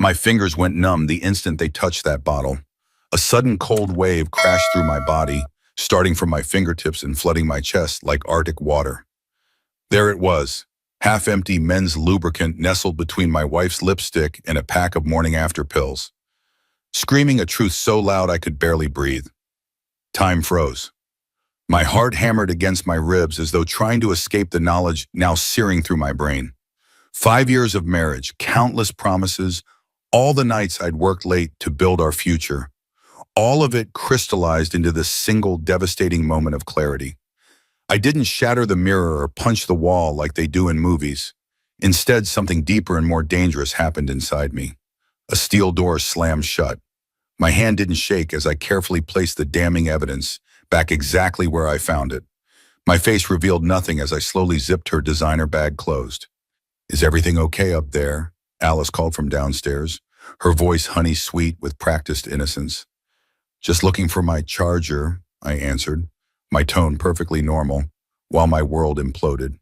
My fingers went numb the instant they touched that bottle. A sudden cold wave crashed through my body, starting from my fingertips and flooding my chest like Arctic water. There it was, half-empty men's lubricant nestled between my wife's lipstick and a pack of morning-after pills. Screaming a truth so loud I could barely breathe. Time froze. My heart hammered against my ribs as though trying to escape the knowledge now searing through my brain. 5 years of marriage, countless promises, all the nights I'd worked late to build our future. All of it crystallized into this single devastating moment of clarity. I didn't shatter the mirror or punch the wall like they do in movies. Instead, something deeper and more dangerous happened inside me. A steel door slammed shut. My hand didn't shake as I carefully placed the damning evidence back exactly where I found it. My face revealed nothing as I slowly zipped her designer bag closed. "Is everything okay up there?" Alice called from downstairs, her voice honey-sweet with practiced innocence. "Just looking for my charger," I answered, my tone perfectly normal, while my world imploded.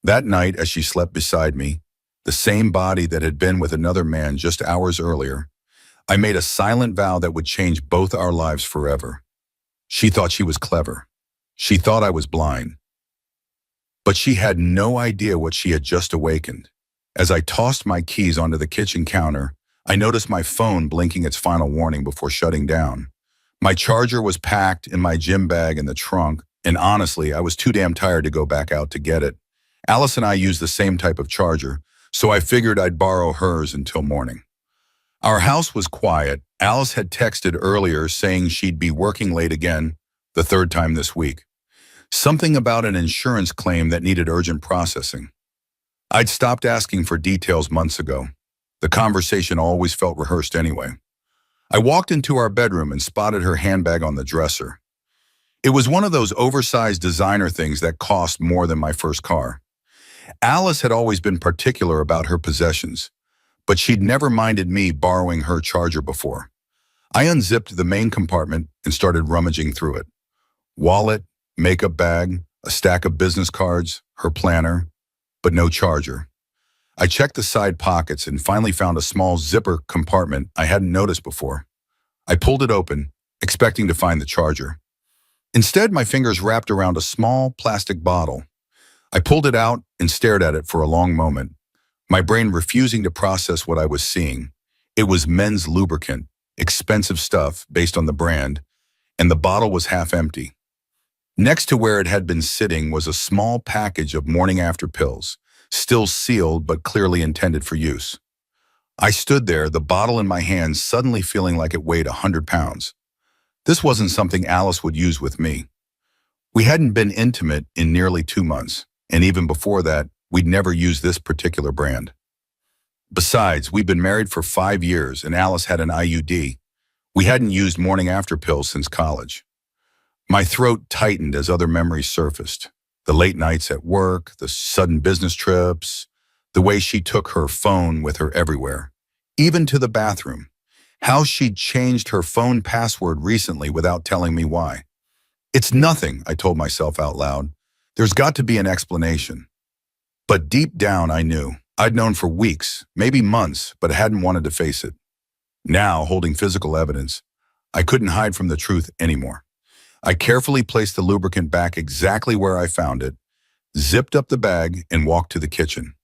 That night, as she slept beside me, the same body that had been with another man just hours earlier, I made a silent vow that would change both our lives forever. She thought she was clever. She thought I was blind. But she had no idea what she had just awakened. As I tossed my keys onto the kitchen counter, I noticed my phone blinking its final warning before shutting down. My charger was packed in my gym bag in the trunk, and honestly, I was too damn tired to go back out to get it. Alice and I use the same type of charger, so I figured I'd borrow hers until morning. Our house was quiet. Alice had texted earlier saying she'd be working late again, the third time this week. Something about an insurance claim that needed urgent processing. I'd stopped asking for details months ago. The conversation always felt rehearsed anyway. I walked into our bedroom and spotted her handbag on the dresser. It was one of those oversized designer things that cost more than my first car. Alice had always been particular about her possessions, but she'd never minded me borrowing her charger before. I unzipped the main compartment and started rummaging through it. Wallet, makeup bag, a stack of business cards, her planner, but no charger. I checked the side pockets and finally found a small zipper compartment I hadn't noticed before. I pulled it open, expecting to find the charger. Instead, my fingers wrapped around a small plastic bottle. I pulled it out and stared at it for a long moment, my brain refusing to process what I was seeing. It was men's lubricant, expensive stuff based on the brand, and the bottle was half empty. Next to where it had been sitting was a small package of morning-after pills, still sealed but clearly intended for use. I stood there, the bottle in my hand, suddenly feeling like it weighed 100 pounds. This wasn't something Alice would use with me. We hadn't been intimate in nearly 2 months, and even before that, we'd never used this particular brand. Besides, we'd been married for 5 years, and Alice had an IUD. We hadn't used morning-after pills since college. My throat tightened as other memories surfaced. The late nights at work, the sudden business trips, the way she took her phone with her everywhere, even to the bathroom. How she'd changed her phone password recently without telling me why. "It's nothing," I told myself out loud. "There's got to be an explanation." But deep down, I knew. I'd known for weeks, maybe months, but hadn't wanted to face it. Now, holding physical evidence, I couldn't hide from the truth anymore. I carefully placed the lubricant back exactly where I found it, zipped up the bag, and walked to the kitchen.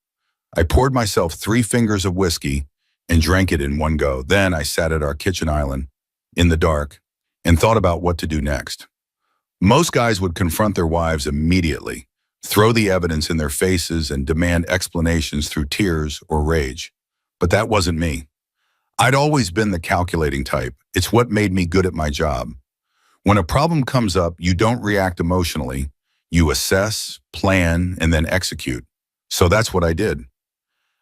I poured myself 3 fingers of whiskey and drank it in one go. Then I sat at our kitchen island, in the dark, and thought about what to do next. Most guys would confront their wives immediately, throw the evidence in their faces, and demand explanations through tears or rage. But that wasn't me. I'd always been the calculating type. It's what made me good at my job. When a problem comes up, you don't react emotionally. You assess, plan, and then execute. So that's what I did.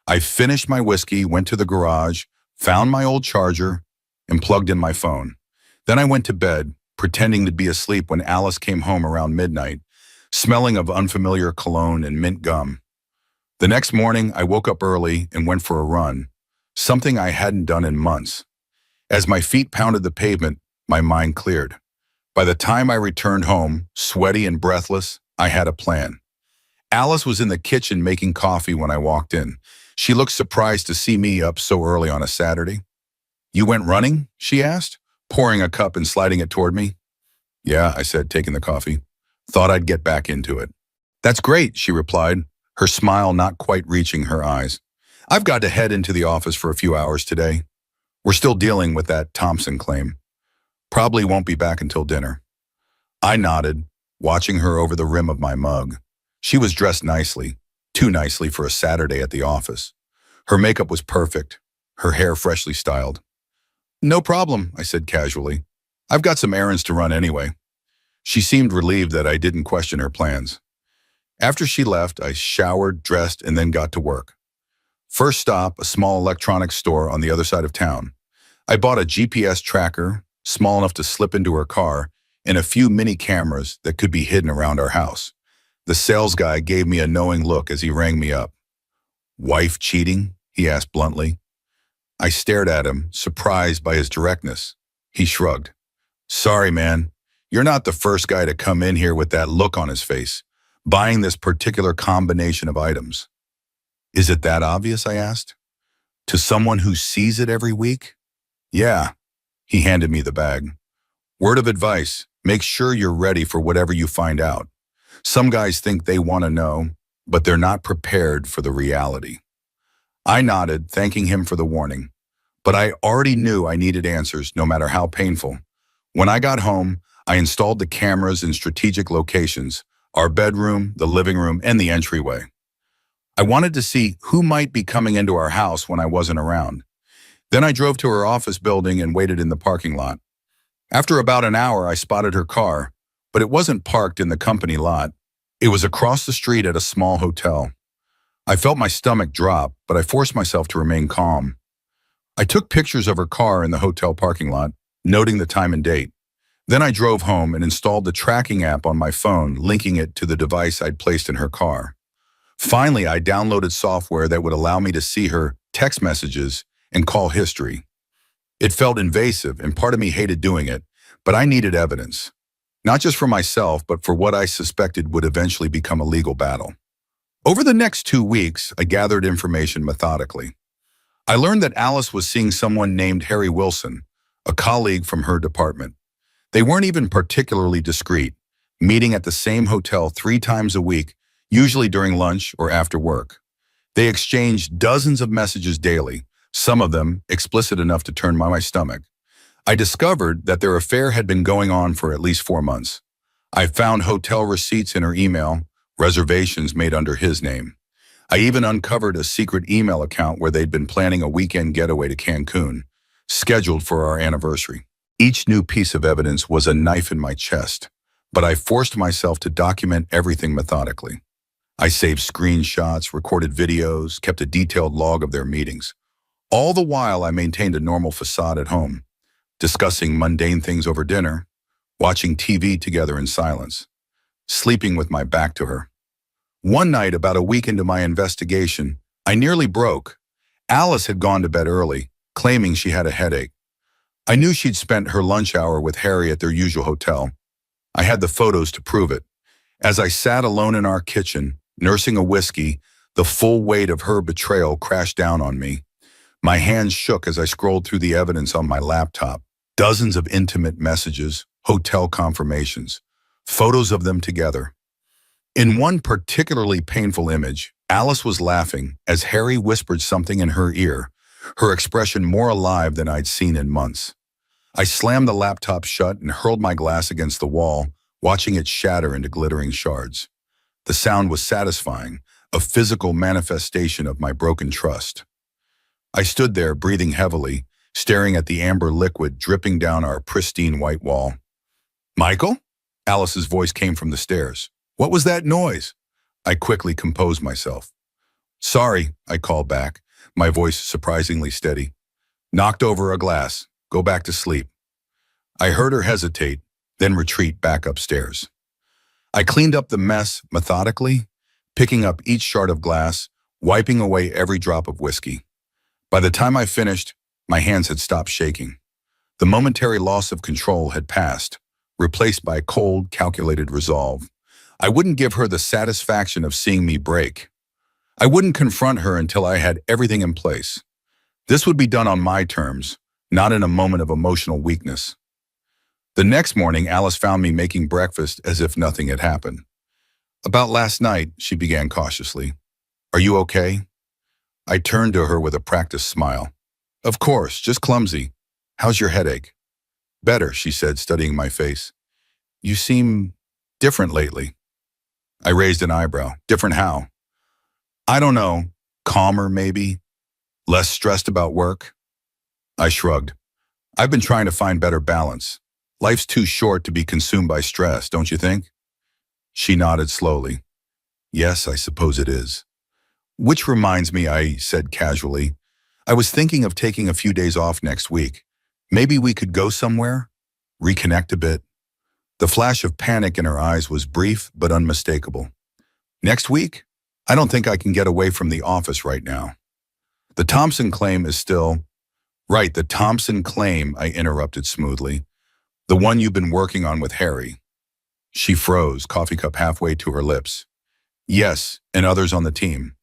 I finished my whiskey, went to the garage, found my old charger, and plugged in my phone. Then I went to bed, pretending to be asleep when Alice came home around midnight, smelling of unfamiliar cologne and mint gum. The next morning, I woke up early and went for a run, something I hadn't done in months. As my feet pounded the pavement, my mind cleared. By the time I returned home, sweaty and breathless, I had a plan. Alice was in the kitchen making coffee when I walked in. She looked surprised to see me up so early on a Saturday. "You went running?" she asked, pouring a cup and sliding it toward me. "Yeah," I said, taking the coffee. "Thought I'd get back into it." "That's great," she replied, her smile not quite reaching her eyes. "I've got to head into the office for a few hours today. We're still dealing with that Thompson claim. Probably won't be back until dinner." I nodded, watching her over the rim of my mug. She was dressed nicely, too nicely for a Saturday at the office. Her makeup was perfect, her hair freshly styled. "No problem," I said casually. "I've got some errands to run anyway." She seemed relieved that I didn't question her plans. After she left, I showered, dressed, and then got to work. First stop, a small electronics store on the other side of town. I bought a GPS tracker, small enough to slip into her car, and a few mini cameras that could be hidden around our house. The sales guy gave me a knowing look as he rang me up. "Wife cheating?" he asked bluntly. I stared at him, surprised by his directness. He shrugged. "Sorry, man. You're not the first guy to come in here with that look on his face, buying this particular combination of items." "Is it that obvious?" I asked. "To someone who sees it every week?" "Yeah." He handed me the bag. "Word of advice, make sure you're ready for whatever you find out. Some guys think they want to know, but they're not prepared for the reality." I nodded, thanking him for the warning. But I already knew I needed answers, no matter how painful. When I got home, I installed the cameras in strategic locations, our bedroom, the living room, and the entryway. I wanted to see who might be coming into our house when I wasn't around. Then I drove to her office building and waited in the parking lot. After about an hour, I spotted her car, but it wasn't parked in the company lot. It was across the street at a small hotel. I felt my stomach drop, but I forced myself to remain calm. I took pictures of her car in the hotel parking lot, noting the time and date. Then I drove home and installed the tracking app on my phone, linking it to the device I'd placed in her car. Finally, I downloaded software that would allow me to see her text messages and call history. It felt invasive, and part of me hated doing it, but I needed evidence. Not just for myself, but for what I suspected would eventually become a legal battle. Over the next 2 weeks, I gathered information methodically. I learned that Alice was seeing someone named Harry Wilson, a colleague from her department. They weren't even particularly discreet, meeting at the same hotel 3 times a week, usually during lunch or after work. They exchanged dozens of messages daily, some of them explicit enough to turn my stomach. I discovered that their affair had been going on for at least 4 months. I found hotel receipts in her email, reservations made under his name. I even uncovered a secret email account where they'd been planning a weekend getaway to Cancun, scheduled for our anniversary. Each new piece of evidence was a knife in my chest, but I forced myself to document everything methodically. I saved screenshots, recorded videos, kept a detailed log of their meetings. All the while, I maintained a normal facade at home, discussing mundane things over dinner, watching TV together in silence, sleeping with my back to her. One night, about a week into my investigation, I nearly broke. Alice had gone to bed early, claiming she had a headache. I knew she'd spent her lunch hour with Harry at their usual hotel. I had the photos to prove it. As I sat alone in our kitchen, nursing a whiskey, the full weight of her betrayal crashed down on me. My hands shook as I scrolled through the evidence on my laptop. Dozens of intimate messages, hotel confirmations, photos of them together. In one particularly painful image, Alice was laughing as Harry whispered something in her ear, her expression more alive than I'd seen in months. I slammed the laptop shut and hurled my glass against the wall, watching it shatter into glittering shards. The sound was satisfying, a physical manifestation of my broken trust. I stood there, breathing heavily, staring at the amber liquid dripping down our pristine white wall. "Michael?" Alice's voice came from the stairs. "What was that noise?" I quickly composed myself. "Sorry," I called back, my voice surprisingly steady. "Knocked over a glass. Go back to sleep." I heard her hesitate, then retreat back upstairs. I cleaned up the mess methodically, picking up each shard of glass, wiping away every drop of whiskey. By the time I finished, my hands had stopped shaking. The momentary loss of control had passed, replaced by cold, calculated resolve. I wouldn't give her the satisfaction of seeing me break. I wouldn't confront her until I had everything in place. This would be done on my terms, not in a moment of emotional weakness. The next morning, Alice found me making breakfast as if nothing had happened. "About last night," she began cautiously. "Are you okay?" I turned to her with a practiced smile. "Of course, just clumsy. How's your headache?" "Better," she said, studying my face. "You seem different lately." I raised an eyebrow. "Different how?" "I don't know. Calmer, maybe? Less stressed about work?" I shrugged. "I've been trying to find better balance. Life's too short to be consumed by stress, don't you think?" She nodded slowly. "Yes, I suppose it is." "Which reminds me," I said casually, "I was thinking of taking a few days off next week. Maybe we could go somewhere? Reconnect a bit?" The flash of panic in her eyes was brief but unmistakable. "Next week? I don't think I can get away from the office right now." "The Thompson claim is still—" "Right, the Thompson claim," I interrupted smoothly. "The one you've been working on with Harry." She froze, coffee cup halfway to her lips. "Yes, and others on the team."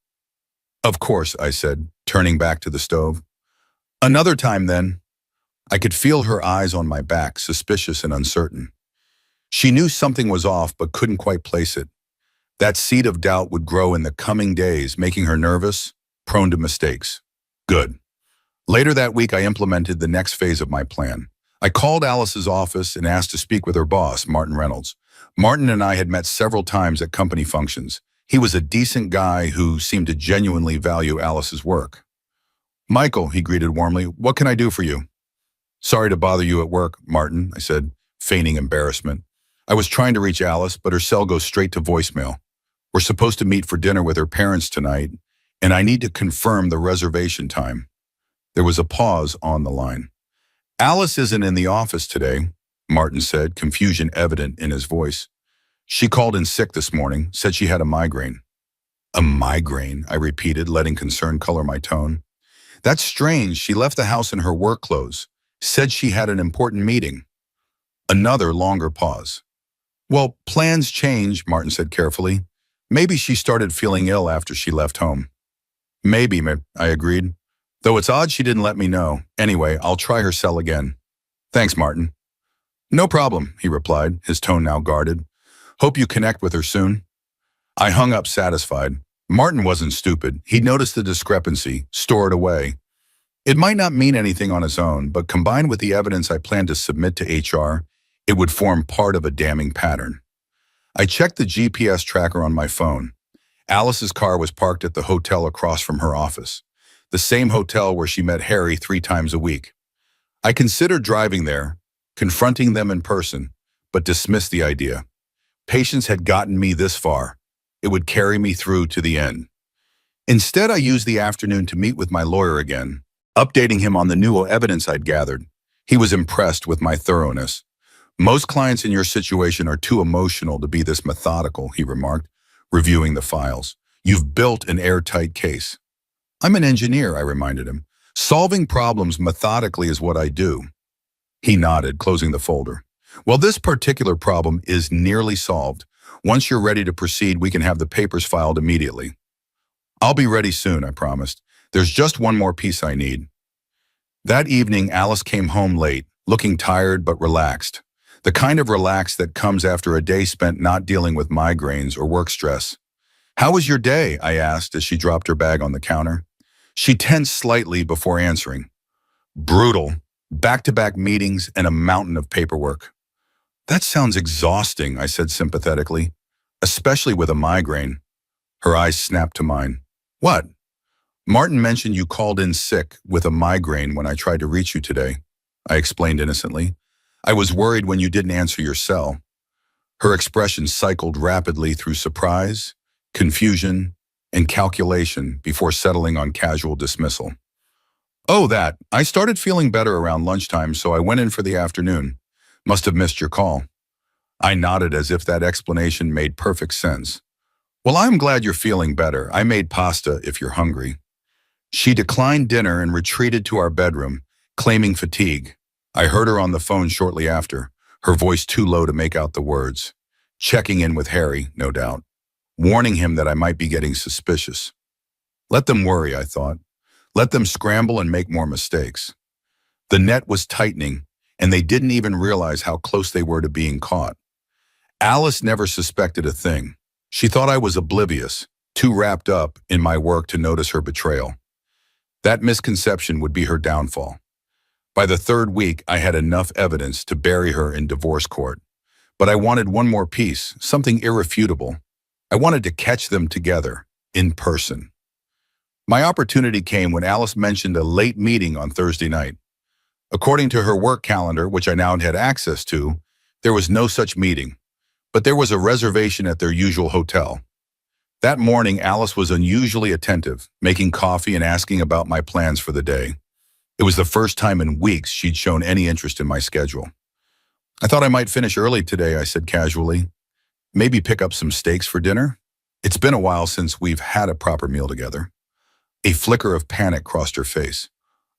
"Of course," I said, turning back to the stove. "Another time then." I could feel her eyes on my back, suspicious and uncertain. She knew something was off but couldn't quite place it. That seed of doubt would grow in the coming days, making her nervous, prone to mistakes. Good. Later that week, I implemented the next phase of my plan. I called Alice's office and asked to speak with her boss, Martin Reynolds. Martin and I had met several times at company functions. He was a decent guy who seemed to genuinely value Alice's work. "Michael," he greeted warmly, "what can I do for you?" "Sorry to bother you at work, Martin," I said, feigning embarrassment. "I was trying to reach Alice, but her cell goes straight to voicemail. We're supposed to meet for dinner with her parents tonight, and I need to confirm the reservation time." There was a pause on the line. "Alice isn't in the office today," Martin said, confusion evident in his voice. "She called in sick this morning, said she had a migraine." "A migraine," I repeated, letting concern color my tone. "That's strange. She left the house in her work clothes, said she had an important meeting." Another longer pause. "Well, plans change," Martin said carefully. "Maybe she started feeling ill after she left home." "Maybe," I agreed. "Though it's odd she didn't let me know. Anyway, I'll try her cell again." "Thanks, Martin." "No problem," he replied, his tone now guarded. "Hope you connect with her soon." I hung up satisfied. Martin wasn't stupid. He'd noticed the discrepancy, stored away. It might not mean anything on its own, but combined with the evidence I planned to submit to HR, it would form part of a damning pattern. I checked the GPS tracker on my phone. Alice's car was parked at the hotel across from her office, the same hotel where she met Harry 3 times a week. I considered driving there, confronting them in person, but dismissed the idea. Patience had gotten me this far. It would carry me through to the end. Instead, I used the afternoon to meet with my lawyer again, updating him on the new evidence I'd gathered. He was impressed with my thoroughness. "Most clients in your situation are too emotional to be this methodical," he remarked, reviewing the files. "You've built an airtight case." "I'm an engineer," I reminded him. "Solving problems methodically is what I do." He nodded, closing the folder. "Well, this particular problem is nearly solved. Once you're ready to proceed, we can have the papers filed immediately." "I'll be ready soon," I promised. "There's just one more piece I need." That evening, Alice came home late, looking tired but relaxed. The kind of relax that comes after a day spent not dealing with migraines or work stress. "How was your day?" I asked as she dropped her bag on the counter. She tensed slightly before answering. "Brutal. Back-to-back meetings and a mountain of paperwork." "That sounds exhausting," I said sympathetically, "especially with a migraine." Her eyes snapped to mine. "What?" "Martin mentioned you called in sick with a migraine when I tried to reach you today," I explained innocently. "I was worried when you didn't answer your cell." Her expression cycled rapidly through surprise, confusion, and calculation before settling on casual dismissal. "Oh, that. I started feeling better around lunchtime, so I went in for the afternoon. Must have missed your call." I nodded as if that explanation made perfect sense. "Well, I'm glad you're feeling better. I made pasta if you're hungry." She declined dinner and retreated to our bedroom, claiming fatigue. I heard her on the phone shortly after, her voice too low to make out the words. Checking in with Harry, no doubt. Warning him that I might be getting suspicious. Let them worry, I thought. Let them scramble and make more mistakes. The net was tightening, and they didn't even realize how close they were to being caught. Alice never suspected a thing. She thought I was oblivious, too wrapped up in my work to notice her betrayal. That misconception would be her downfall. By the third week, I had enough evidence to bury her in divorce court. But I wanted one more piece, something irrefutable. I wanted to catch them together, in person. My opportunity came when Alice mentioned a late meeting on Thursday night. According to her work calendar, which I now had access to, there was no such meeting, but there was a reservation at their usual hotel. That morning, Alice was unusually attentive, making coffee and asking about my plans for the day. It was the first time in weeks she'd shown any interest in my schedule. I thought I might finish early today, I said casually. Maybe pick up some steaks for dinner? It's been a while since we've had a proper meal together. A flicker of panic crossed her face.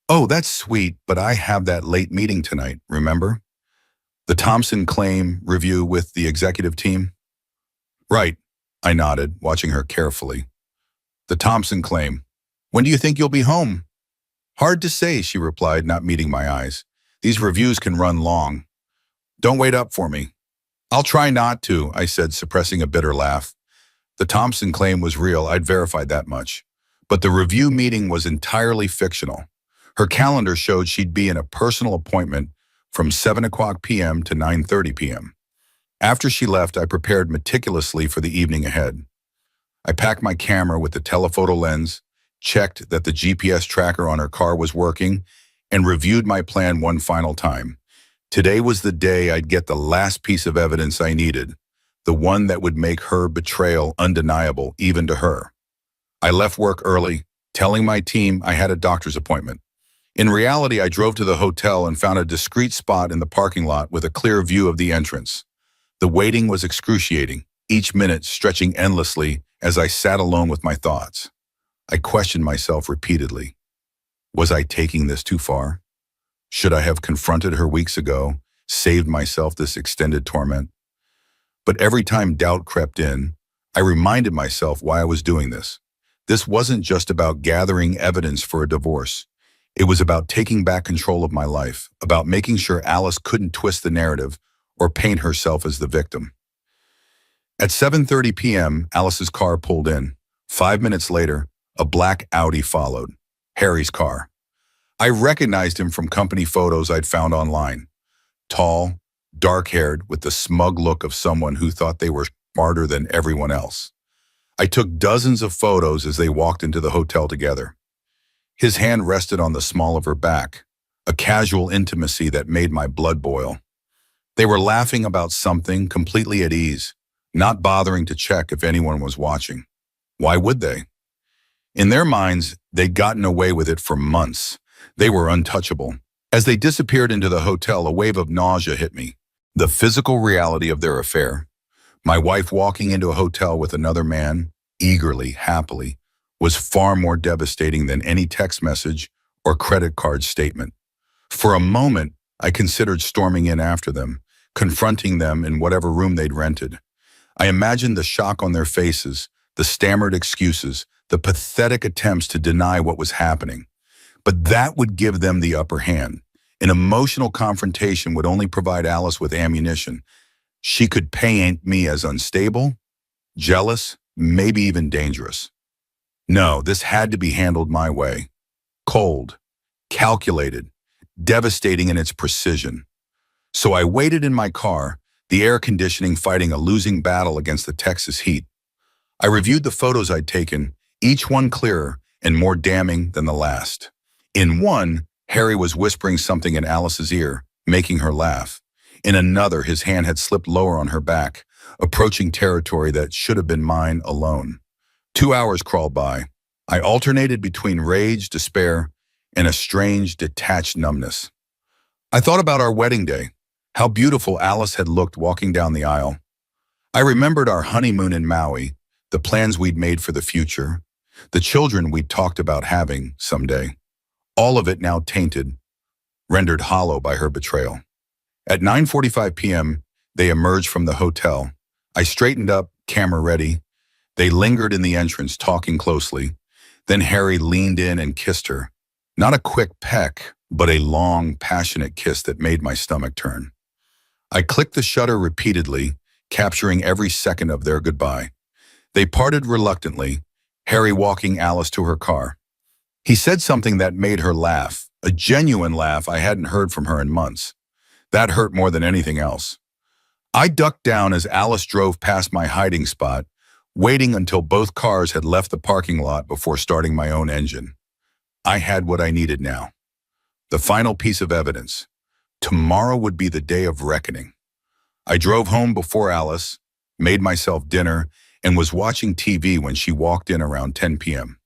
Oh, that's sweet, but I have that late meeting tonight, remember? The Thompson claim review with the executive team? Right, I nodded, watching her carefully. The Thompson claim. When do you think you'll be home? Hard to say, she replied, not meeting my eyes. These reviews can run long. Don't wait up for me. I'll try not to, I said, suppressing a bitter laugh. The Thompson claim was real, I'd verified that much. But the review meeting was entirely fictional. Her calendar showed she'd be in a personal appointment from 7:00 p.m. to 9:30 p.m. After she left, I prepared meticulously for the evening ahead. I packed my camera with the telephoto lens, checked that the GPS tracker on her car was working, and reviewed my plan one final time. Today was the day I'd get the last piece of evidence I needed, the one that would make her betrayal undeniable even to her. I left work early, telling my team I had a doctor's appointment. In reality, I drove to the hotel and found a discreet spot in the parking lot with a clear view of the entrance. The waiting was excruciating, each minute stretching endlessly as I sat alone with my thoughts. I questioned myself repeatedly. Was I taking this too far? Should I have confronted her weeks ago, saved myself this extended torment? But every time doubt crept in, I reminded myself why I was doing this. This wasn't just about gathering evidence for a divorce. It was about taking back control of my life, about making sure Alice couldn't twist the narrative or paint herself as the victim. At 7:30 p.m., Alice's car pulled in. 5 minutes later, a black Audi followed, Harry's car. I recognized him from company photos I'd found online. Tall, dark-haired, with the smug look of someone who thought they were smarter than everyone else. I took dozens of photos as they walked into the hotel together. His hand rested on the small of her back, a casual intimacy that made my blood boil. They were laughing about something, completely at ease, not bothering to check if anyone was watching. Why would they? In their minds, they'd gotten away with it for months. They were untouchable. As they disappeared into the hotel, a wave of nausea hit me. The physical reality of their affair. My wife walking into a hotel with another man, eagerly, happily, was far more devastating than any text message or credit card statement. For a moment, I considered storming in after them, confronting them in whatever room they'd rented. I imagined the shock on their faces, the stammered excuses, the pathetic attempts to deny what was happening. But that would give them the upper hand. An emotional confrontation would only provide Alice with ammunition. She could paint me as unstable, jealous, maybe even dangerous. No, this had to be handled my way. Cold, calculated, devastating in its precision. So I waited in my car, the air conditioning fighting a losing battle against the Texas heat. I reviewed the photos I'd taken, each one clearer and more damning than the last. In one, Harry was whispering something in Alice's ear, making her laugh. In another, his hand had slipped lower on her back, approaching territory that should have been mine alone. 2 hours crawled by. I alternated between rage, despair, and a strange, detached numbness. I thought about our wedding day, how beautiful Alice had looked walking down the aisle. I remembered our honeymoon in Maui, the plans we'd made for the future, the children we'd talked about having someday. All of it now tainted, rendered hollow by her betrayal. At 9:45 p.m., they emerged from the hotel. I straightened up, camera ready. They lingered in the entrance, talking closely. Then Harry leaned in and kissed her. Not a quick peck, but a long, passionate kiss that made my stomach turn. I clicked the shutter repeatedly, capturing every second of their goodbye. They parted reluctantly, Harry walking Alice to her car. He said something that made her laugh, a genuine laugh I hadn't heard from her in months. That hurt more than anything else. I ducked down as Alice drove past my hiding spot, waiting until both cars had left the parking lot before starting my own engine. I had what I needed now. The final piece of evidence. Tomorrow would be the day of reckoning. I drove home before Alice, made myself dinner, and was watching TV when she walked in around 10 p.m.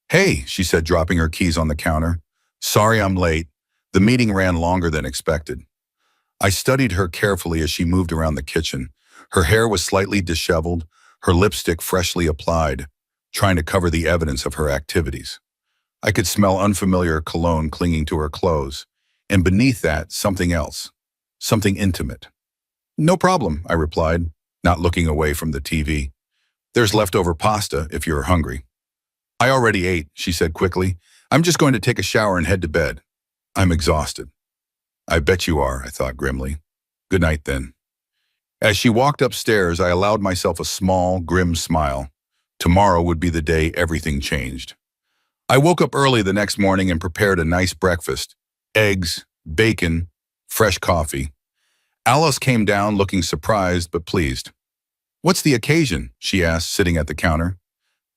"Hey," she said, dropping her keys on the counter. "Sorry I'm late. The meeting ran longer than expected." I studied her carefully as she moved around the kitchen. Her hair was slightly disheveled, her lipstick freshly applied, trying to cover the evidence of her activities. I could smell unfamiliar cologne clinging to her clothes, and beneath that, something else, something intimate. "No problem," I replied, not looking away from the TV. "There's leftover pasta if you're hungry." "I already ate," she said quickly. "I'm just going to take a shower and head to bed. I'm exhausted." "I bet you are," I thought grimly. "Good night then." As she walked upstairs, I allowed myself a small, grim smile. Tomorrow would be the day everything changed. I woke up early the next morning and prepared a nice breakfast. Eggs, bacon, fresh coffee. Alice came down looking surprised but pleased. "What's the occasion?" she asked, sitting at the counter.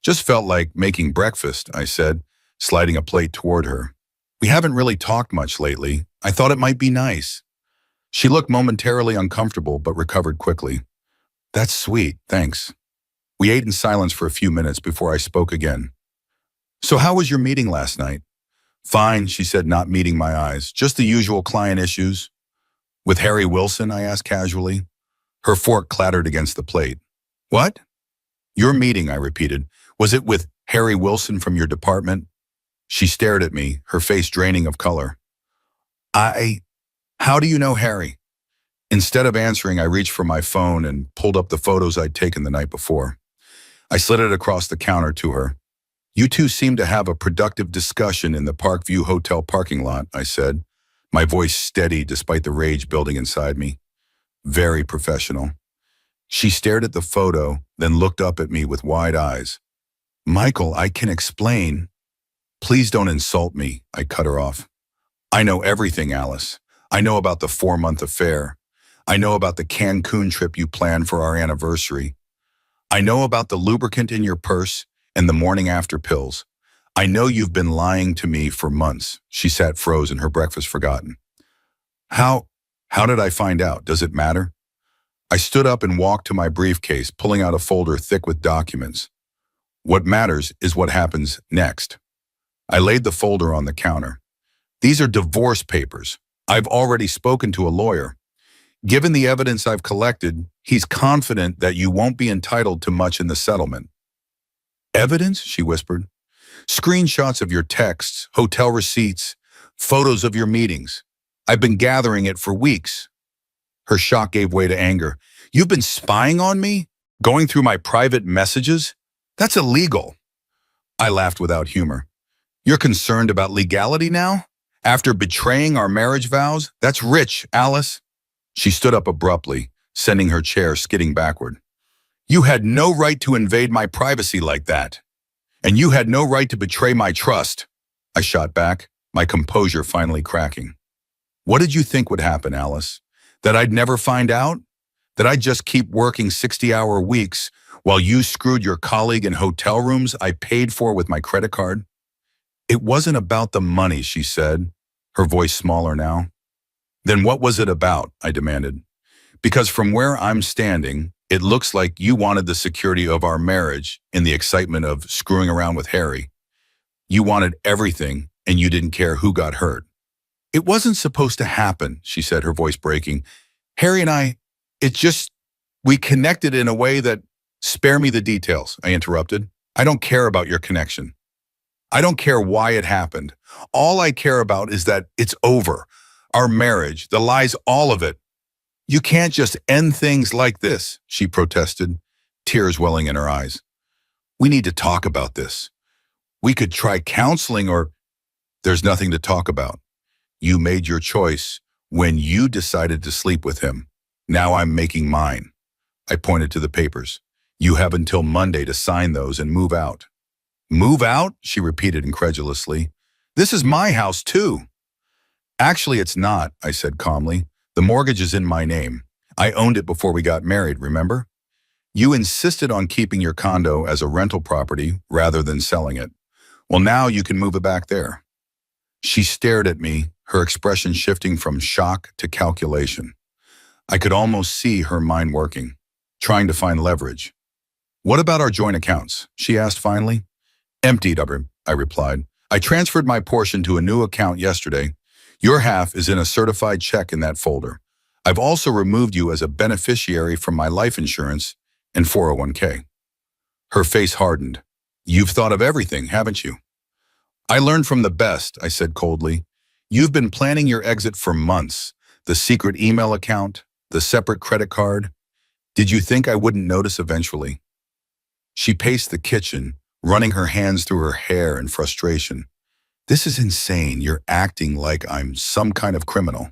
"Just felt like making breakfast," I said, sliding a plate toward her. "We haven't really talked much lately. I thought it might be nice." She looked momentarily uncomfortable but recovered quickly. "That's sweet, thanks." We ate in silence for a few minutes before I spoke again. "So how was your meeting last night?" "Fine," she said, not meeting my eyes. "Just the usual client issues." "With Harry Wilson?" I asked casually. Her fork clattered against the plate. "What?" "Your meeting," I repeated. "Was it with Harry Wilson from your department?" She stared at me, her face draining of color. How do you know Harry?" Instead of answering, I reached for my phone and pulled up the photos I'd taken the night before. I slid it across the counter to her. "You two seem to have a productive discussion in the Parkview Hotel parking lot," I said, my voice steady despite the rage building inside me. "Very professional." She stared at the photo, then looked up at me with wide eyes. "Michael, I can explain." "Please don't insult me," I cut her off. "I know everything, Alice. I know about the 4-month affair. I know about the Cancun trip you planned for our anniversary. I know about the lubricant in your purse and the morning after pills. I know you've been lying to me for months." She sat frozen, her breakfast forgotten. How did I find out? Does it matter?" I stood up and walked to my briefcase, pulling out a folder thick with documents. "What matters is what happens next." I laid the folder on the counter. "These are divorce papers. I've already spoken to a lawyer. Given the evidence I've collected, he's confident that you won't be entitled to much in the settlement." "Evidence?" she whispered. "Screenshots of your texts, hotel receipts, photos of your meetings. I've been gathering it for weeks." Her shock gave way to anger. "You've been spying on me? Going through my private messages? That's illegal." I laughed without humor. "You're concerned about legality now? After betraying our marriage vows? That's rich, Alice." She stood up abruptly, sending her chair skidding backward. "You had no right to invade my privacy like that. And you had no right to betray my trust." I shot back, my composure finally cracking. "What did you think would happen, Alice? That I'd never find out? That I'd just keep working 60-hour weeks while you screwed your colleague in hotel rooms I paid for with my credit card?" "It wasn't about the money," she said, her voice smaller now. "Then what was it about?" I demanded. "Because from where I'm standing, it looks like you wanted the security of our marriage in the excitement of screwing around with Harry. You wanted everything, and you didn't care who got hurt." "It wasn't supposed to happen," she said, her voice breaking. "Harry and I, we connected in a way that—" "Spare me the details," I interrupted. "I don't care about your connection. I don't care why it happened. All I care about is that it's over. Our marriage, the lies, all of it. You can't just end things like this," she protested, tears welling in her eyes. "We need to talk about this. We could try counseling or there's nothing to talk about. You made your choice when you decided to sleep with him. Now I'm making mine. I pointed to the papers. You have until Monday to sign those and move out. Move out? She repeated incredulously. This is my house too. Actually, it's not, I said calmly. The mortgage is in my name. I owned it before we got married, remember? You insisted on keeping your condo as a rental property rather than selling it. Well, now you can move it back there. She stared at me, her expression shifting from shock to calculation. I could almost see her mind working, trying to find leverage. What about our joint accounts? She asked finally. Emptied, I replied. I transferred my portion to a new account yesterday. Your half is in a certified check in that folder. I've also removed you as a beneficiary from my life insurance and 401k. Her face hardened. You've thought of everything, haven't you? I learned from the best, I said coldly. You've been planning your exit for months. The secret email account, the separate credit card. Did you think I wouldn't notice eventually? She paced the kitchen, running her hands through her hair in frustration. This is insane. You're acting like I'm some kind of criminal.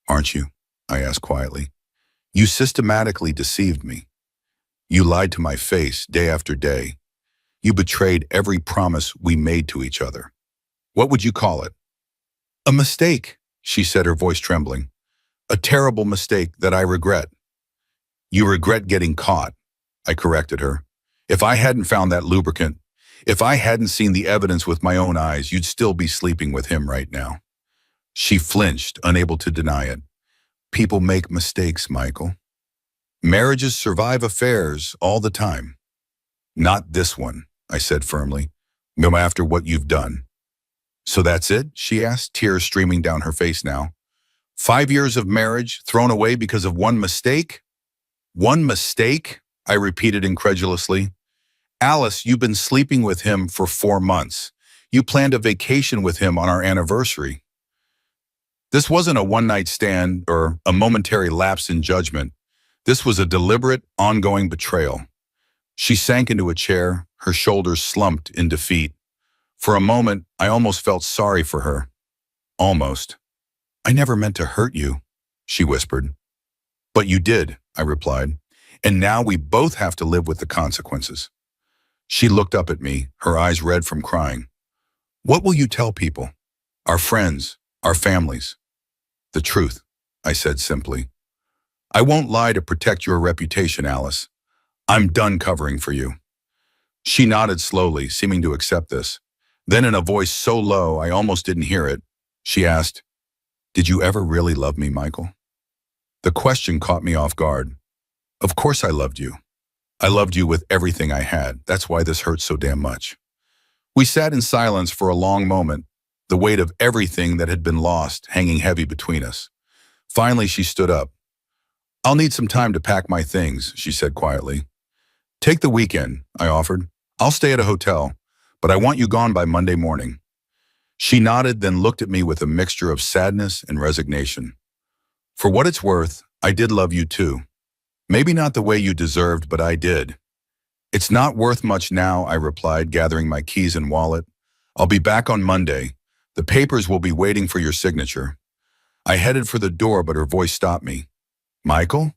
Aren't you? I asked quietly. You systematically deceived me. You lied to my face day after day. You betrayed every promise we made to each other. What would you call it? A mistake, she said, her voice trembling. A terrible mistake that I regret. You regret getting caught, I corrected her. If I hadn't found that lubricant, if I hadn't seen the evidence with my own eyes, you'd still be sleeping with him right now. She flinched, unable to deny it. People make mistakes, Michael. Marriages survive affairs all the time. Not this one, I said firmly, no matter what you've done. So that's it? She asked, tears streaming down her face now. 5 years of marriage thrown away because of one mistake? One mistake? I repeated incredulously. Alice, you've been sleeping with him for 4 months. You planned a vacation with him on our anniversary. This wasn't a one-night stand or a momentary lapse in judgment. This was a deliberate, ongoing betrayal. She sank into a chair, her shoulders slumped in defeat. For a moment, I almost felt sorry for her. Almost. I never meant to hurt you, she whispered. But you did, I replied. And now we both have to live with the consequences. She looked up at me, her eyes red from crying. What will you tell people? Our friends, our families. The truth, I said simply. I won't lie to protect your reputation, Alice. I'm done covering for you. She nodded slowly, seeming to accept this. Then in a voice so low I almost didn't hear it, she asked, Did you ever really love me, Michael? The question caught me off guard. Of course I loved you. I loved you with everything I had. That's why this hurts so damn much. We sat in silence for a long moment, the weight of everything that had been lost hanging heavy between us. Finally, she stood up. I'll need some time to pack my things, she said quietly. Take the weekend, I offered. I'll stay at a hotel, but I want you gone by Monday morning. She nodded, then looked at me with a mixture of sadness and resignation. For what it's worth, I did love you too. Maybe not the way you deserved, but I did. It's not worth much now, I replied, gathering my keys and wallet. I'll be back on Monday. The papers will be waiting for your signature. I headed for the door, but her voice stopped me. Michael?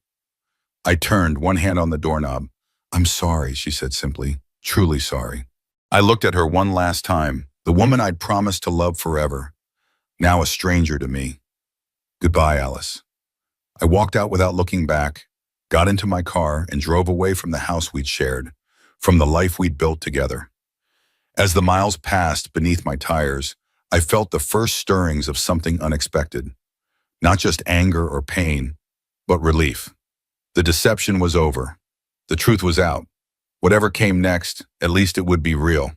I turned, one hand on the doorknob. I'm sorry, she said simply, truly sorry. I looked at her one last time, the woman I'd promised to love forever, now a stranger to me. Goodbye, Alice. I walked out without looking back, got into my car, and drove away from the house we'd shared, from the life we'd built together. As the miles passed beneath my tires, I felt the first stirrings of something unexpected. Not just anger or pain, but relief. The deception was over. The truth was out. Whatever came next, at least it would be real.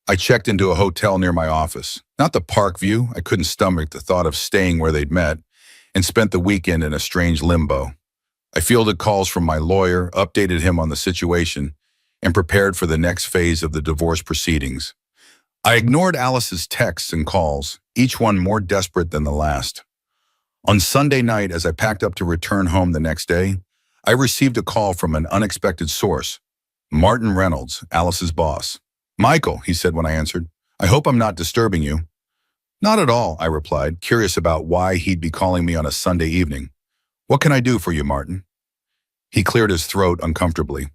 I checked into a hotel near my office. Not the park view, I couldn't stomach the thought of staying where they'd met, and spent the weekend in a strange limbo. I fielded calls from my lawyer, updated him on the situation, and prepared for the next phase of the divorce proceedings. I ignored Alice's texts and calls, each one more desperate than the last. On Sunday night, as I packed up to return home the next day, I received a call from an unexpected source, Martin Reynolds, Alice's boss. Michael, he said when I answered. I hope I'm not disturbing you. Not at all, I replied, curious about why he'd be calling me on a Sunday evening. What can I do for you, Martin? He cleared his throat uncomfortably.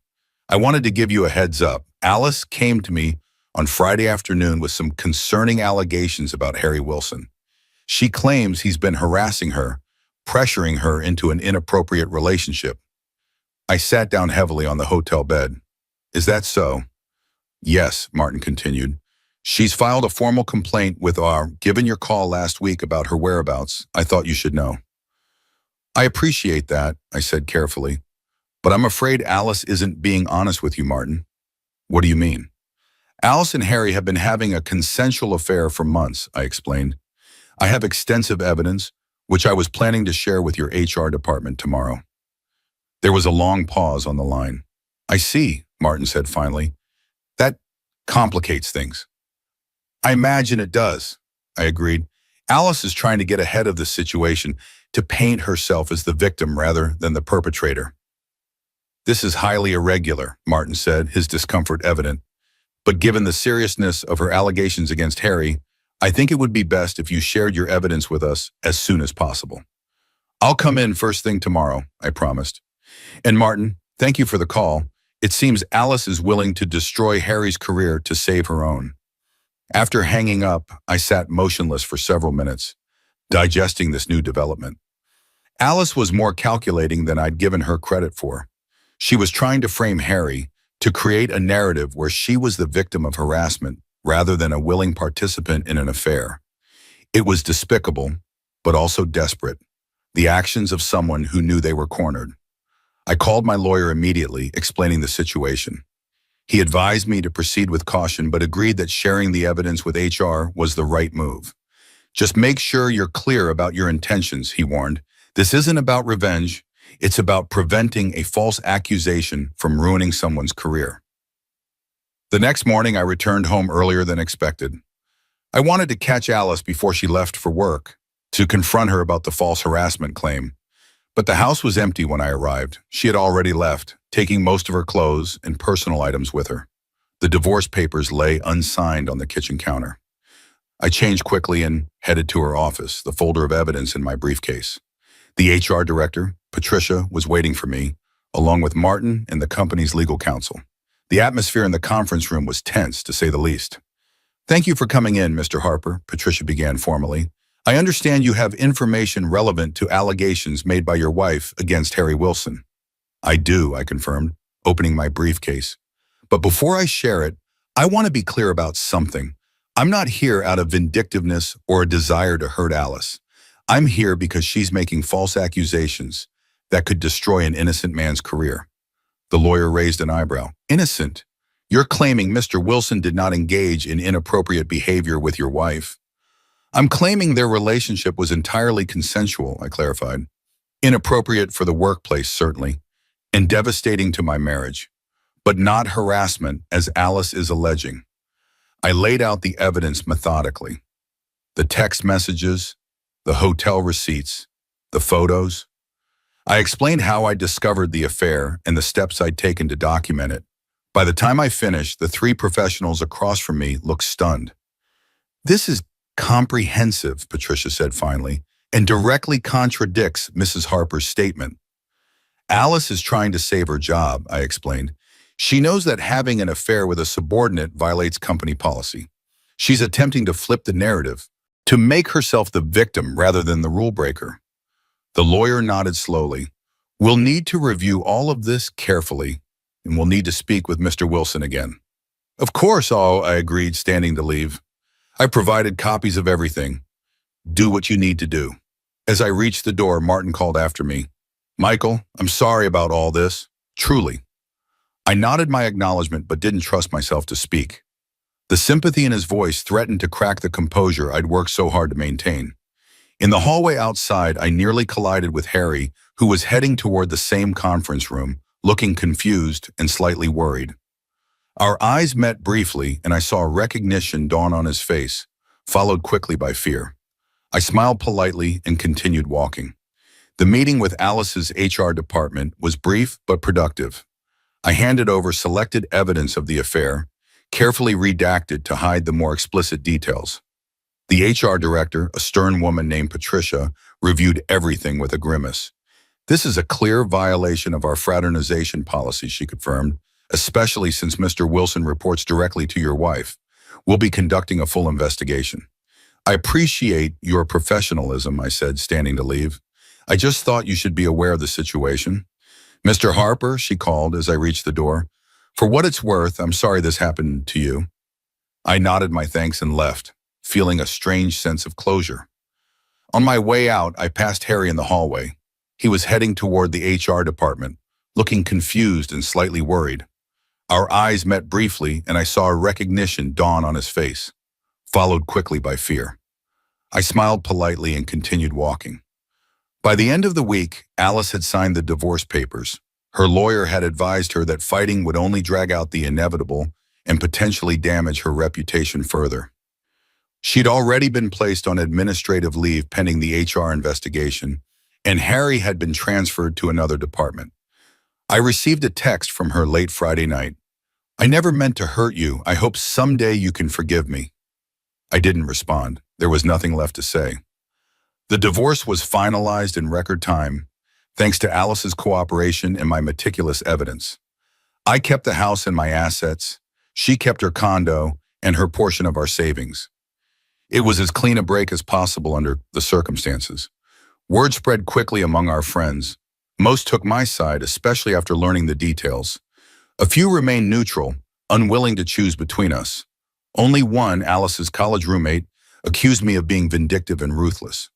I wanted to give you a heads up. Alice came to me on Friday afternoon with some concerning allegations about Harry Wilson. She claims he's been harassing her, pressuring her into an inappropriate relationship. I sat down heavily on the hotel bed. Is that so? Yes, Martin continued. She's filed a formal complaint with given your call last week about her whereabouts. I thought you should know. I appreciate that, I said carefully. But I'm afraid Alice isn't being honest with you, Martin. What do you mean? Alice and Harry have been having a consensual affair for months, I explained. I have extensive evidence, which I was planning to share with your HR department tomorrow. There was a long pause on the line. I see, Martin said finally. That complicates things. I imagine it does, I agreed. Alice is trying to get ahead of the situation, to paint herself as the victim rather than the perpetrator. This is highly irregular, Martin said, his discomfort evident. But given the seriousness of her allegations against Harry, I think it would be best if you shared your evidence with us as soon as possible. I'll come in first thing tomorrow, I promised. And Martin, thank you for the call. It seems Alice is willing to destroy Harry's career to save her own. After hanging up, I sat motionless for several minutes, digesting this new development. Alice was more calculating than I'd given her credit for. She was trying to frame Harry, to create a narrative where she was the victim of harassment rather than a willing participant in an affair. It was despicable, but also desperate, the actions of someone who knew they were cornered. I called my lawyer immediately, explaining the situation. He advised me to proceed with caution, but agreed that sharing the evidence with HR was the right move. Just make sure you're clear about your intentions, he warned. This isn't about revenge. It's about preventing a false accusation from ruining someone's career. The next morning, I returned home earlier than expected. I wanted to catch Alice before she left for work, to confront her about the false harassment claim. But the house was empty when I arrived. She had already left, taking most of her clothes and personal items with her. The divorce papers lay unsigned on the kitchen counter. I changed quickly and headed to her office, the folder of evidence in my briefcase. The HR director, Patricia, was waiting for me, along with Martin and the company's legal counsel. The atmosphere in the conference room was tense, to say the least. Thank you for coming in, Mr. Harper, Patricia began formally. I understand you have information relevant to allegations made by your wife against Harry Wilson. I do, I confirmed, opening my briefcase. But before I share it, I want to be clear about something. I'm not here out of vindictiveness or a desire to hurt Alice. I'm here because she's making false accusations that could destroy an innocent man's career. The lawyer raised an eyebrow. Innocent? You're claiming Mr. Wilson did not engage in inappropriate behavior with your wife. I'm claiming their relationship was entirely consensual, I clarified. Inappropriate for the workplace, certainly, and devastating to my marriage, but not harassment as Alice is alleging. I laid out the evidence methodically. The text messages, the hotel receipts, the photos. I explained how I discovered the affair and the steps I'd taken to document it. By the time I finished, the three professionals across from me looked stunned. This is comprehensive, Patricia said finally, and directly contradicts Mrs. Harper's statement. Alice is trying to save her job, I explained. She knows that having an affair with a subordinate violates company policy. She's attempting to flip the narrative, to make herself the victim rather than the rule breaker. The lawyer nodded slowly. We'll need to review all of this carefully, and we'll need to speak with Mr. Wilson again. Of course, I agreed, standing to leave. I provided copies of everything. Do what you need to do. As I reached the door, Martin called after me. Michael, I'm sorry about all this. Truly. I nodded my acknowledgement but didn't trust myself to speak. The sympathy in his voice threatened to crack the composure I'd worked so hard to maintain. In the hallway outside, I nearly collided with Harry, who was heading toward the same conference room, looking confused and slightly worried. Our eyes met briefly, and I saw recognition dawn on his face, followed quickly by fear. I smiled politely and continued walking. The meeting with Alice's HR department was brief but productive. I handed over selected evidence of the affair, carefully redacted to hide the more explicit details. The HR director, a stern woman named Patricia, reviewed everything with a grimace. "This is a clear violation of our fraternization policy," she confirmed, "especially since Mr. Wilson reports directly to your wife. We'll be conducting a full investigation." "I appreciate your professionalism," I said, standing to leave. "I just thought you should be aware of the situation." "Mr. Harper," she called as I reached the door. "For what it's worth, I'm sorry this happened to you." I nodded my thanks and left, feeling a strange sense of closure. On my way out, I passed Harry in the hallway. He was heading toward the HR department, looking confused and slightly worried. Our eyes met briefly, and I saw a recognition dawn on his face, followed quickly by fear. I smiled politely and continued walking. By the end of the week, Alice had signed the divorce papers. Her lawyer had advised her that fighting would only drag out the inevitable and potentially damage her reputation further. She'd already been placed on administrative leave pending the HR investigation, and Harry had been transferred to another department. I received a text from her late Friday night. "I never meant to hurt you. I hope someday you can forgive me." I didn't respond. There was nothing left to say. The divorce was finalized in record time, thanks to Alice's cooperation and my meticulous evidence. I kept the house and my assets. She kept her condo and her portion of our savings. It was as clean a break as possible under the circumstances. Word spread quickly among our friends. Most took my side, especially after learning the details. A few remained neutral, unwilling to choose between us. Only one, Alice's college roommate, accused me of being vindictive and ruthless.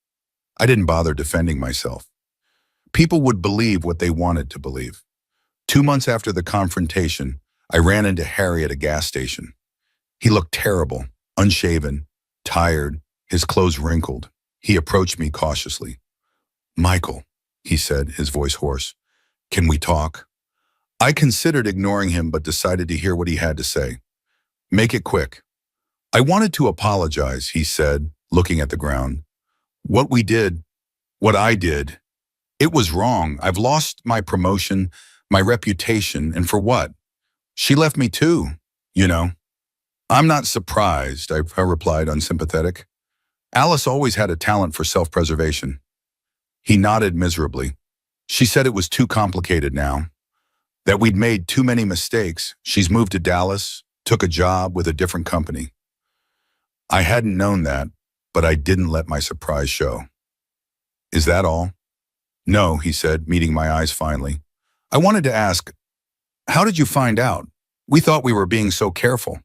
I didn't bother defending myself. People would believe what they wanted to believe. 2 months after the confrontation, I ran into Harry at a gas station. He looked terrible, unshaven, tired, his clothes wrinkled. He approached me cautiously. "Michael," he said, his voice hoarse, "can we talk?" I considered ignoring him but decided to hear what he had to say. "Make it quick." "I wanted to apologize," he said, looking at the ground. What I did, it was wrong. I've lost my promotion, my reputation, and for what? She left me too, you know." "I'm not surprised," I replied, unsympathetic. "Alice always had a talent for self-preservation." He nodded miserably. "She said it was too complicated now, that we'd made too many mistakes. She's moved to Dallas, took a job with a different company." I hadn't known that, but I didn't let my surprise show. "Is that all?" "No," he said, meeting my eyes finally. "I wanted to ask, how did you find out? We thought we were being so careful."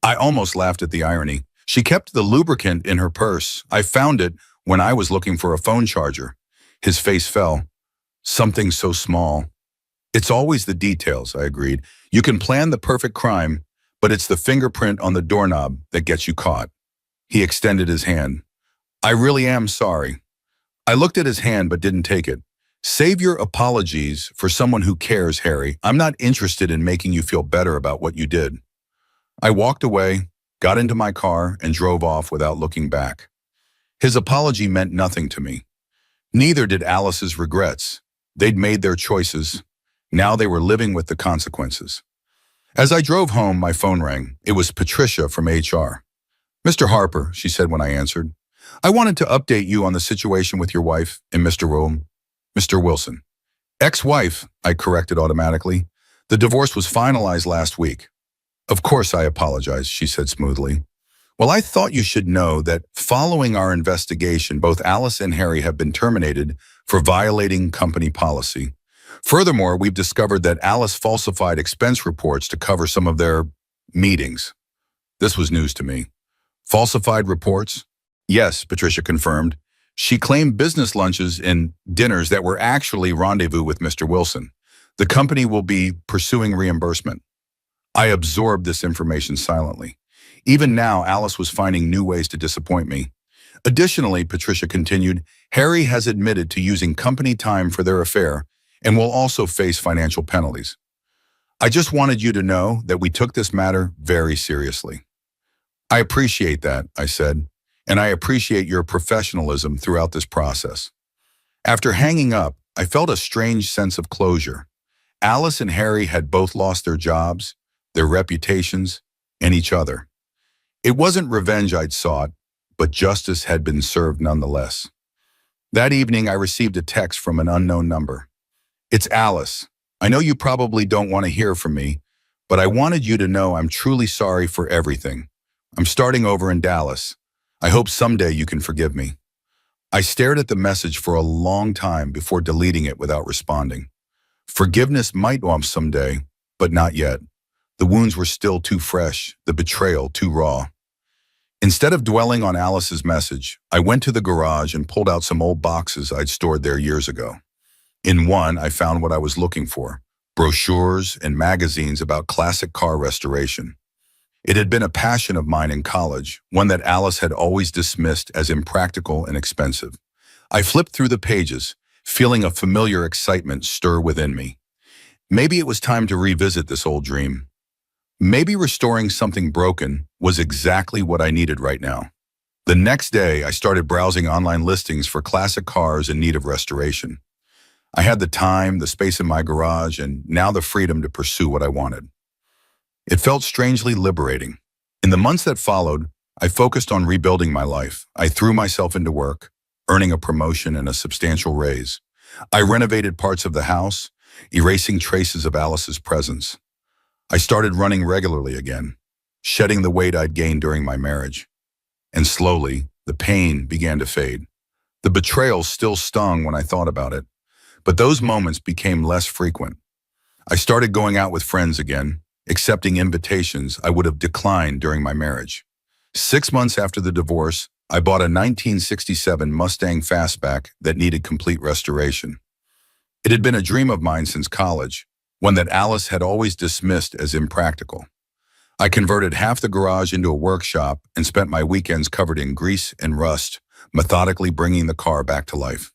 I almost laughed at the irony. "She kept the lubricant in her purse. I found it when I was looking for a phone charger." His face fell. "Something so small." "It's always the details," I agreed. "You can plan the perfect crime, but it's the fingerprint on the doorknob that gets you caught." He extended his hand. "I really am sorry." I looked at his hand but didn't take it. "Save your apologies for someone who cares, Harry. I'm not interested in making you feel better about what you did." I walked away, got into my car, and drove off without looking back. His apology meant nothing to me. Neither did Alice's regrets. They'd made their choices. Now they were living with the consequences. As I drove home, my phone rang. It was Patricia from HR. "Mr. Harper," she said when I answered, "I wanted to update you on the situation with your wife and Mr. Wilson." "Ex-wife," I corrected automatically. "The divorce was finalized last week." "Of course I apologize," she said smoothly. "Well, I thought you should know that following our investigation, both Alice and Harry have been terminated for violating company policy. Furthermore, we've discovered that Alice falsified expense reports to cover some of their meetings." This was news to me. "Falsified reports?" "Yes," Patricia confirmed. "She claimed business lunches and dinners that were actually rendezvous with Mr. Wilson. The company will be pursuing reimbursement." I absorbed this information silently. Even now, Alice was finding new ways to disappoint me. "Additionally," Patricia continued, "Harry has admitted to using company time for their affair and will also face financial penalties. I just wanted you to know that we took this matter very seriously." "I appreciate that," I said, "and I appreciate your professionalism throughout this process." After hanging up, I felt a strange sense of closure. Alice and Harry had both lost their jobs, their reputations, and each other. It wasn't revenge I'd sought, but justice had been served nonetheless. That evening, I received a text from an unknown number. "It's Alice. I know you probably don't want to hear from me, but I wanted you to know I'm truly sorry for everything. I'm starting over in Dallas. I hope someday you can forgive me." I stared at the message for a long time before deleting it without responding. Forgiveness might come someday, but not yet. The wounds were still too fresh, the betrayal too raw. Instead of dwelling on Alice's message, I went to the garage and pulled out some old boxes I'd stored there years ago. In one, I found what I was looking for: brochures and magazines about classic car restoration. It had been a passion of mine in college, one that Alice had always dismissed as impractical and expensive. I flipped through the pages, feeling a familiar excitement stir within me. Maybe it was time to revisit this old dream. Maybe restoring something broken was exactly what I needed right now. The next day, I started browsing online listings for classic cars in need of restoration. I had the time, the space in my garage, and now the freedom to pursue what I wanted. It felt strangely liberating. In the months that followed, I focused on rebuilding my life. I threw myself into work, earning a promotion and a substantial raise. I renovated parts of the house, erasing traces of Alice's presence. I started running regularly again, shedding the weight I'd gained during my marriage. And slowly, the pain began to fade. The betrayal still stung when I thought about it, but those moments became less frequent. I started going out with friends again, accepting invitations I would have declined during my marriage. 6 months after the divorce, I bought a 1967 Mustang Fastback that needed complete restoration. It had been a dream of mine since college, one that Alice had always dismissed as impractical. I converted half the garage into a workshop and spent my weekends covered in grease and rust, methodically bringing the car back to life.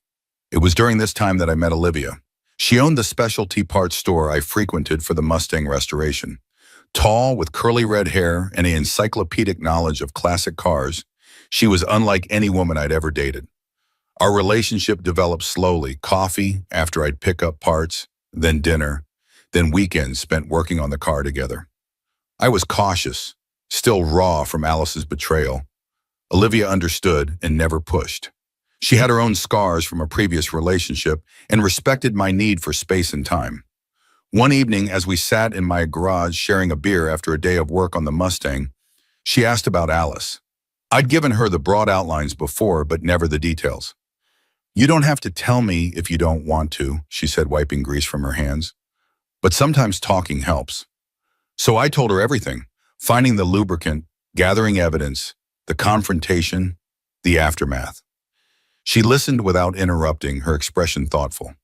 It was during this time that I met Olivia. She owned the specialty parts store I frequented for the Mustang restoration. Tall, with curly red hair and an encyclopedic knowledge of classic cars, she was unlike any woman I'd ever dated. Our relationship developed slowly: coffee after I'd pick up parts, then dinner, then weekends spent working on the car together. I was cautious, still raw from Alice's betrayal. Olivia understood and never pushed. She had her own scars from a previous relationship and respected my need for space and time. One evening, as we sat in my garage sharing a beer after a day of work on the Mustang, she asked about Alice. I'd given her the broad outlines before, but never the details. "You don't have to tell me if you don't want to," she said, wiping grease from her hands. "But sometimes talking helps." So I told her everything: finding the lubricant, gathering evidence, the confrontation, the aftermath. She listened without interrupting, her expression thoughtful.